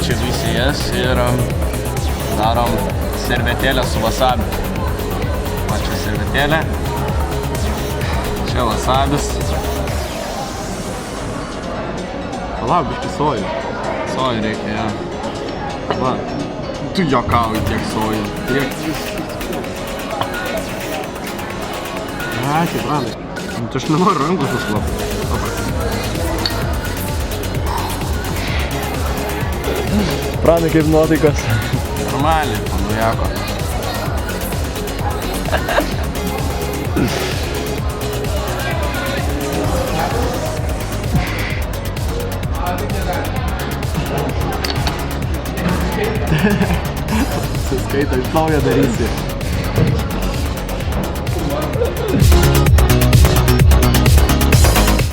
čia visi jas ir darom servetėlę su wasabi. Va čia servetėlė. Čia wasabis. Palauk, biškį sojų. Sojų reikia, ja. Va. Tu juokauji tiek sojų. Tiek... Ai, kaip ranai. Tu aš nenoriu rankos nuslapti. Pranai, kaip nuotaikas? Normaliai, panujako. Suskaito, iš naujo darysi.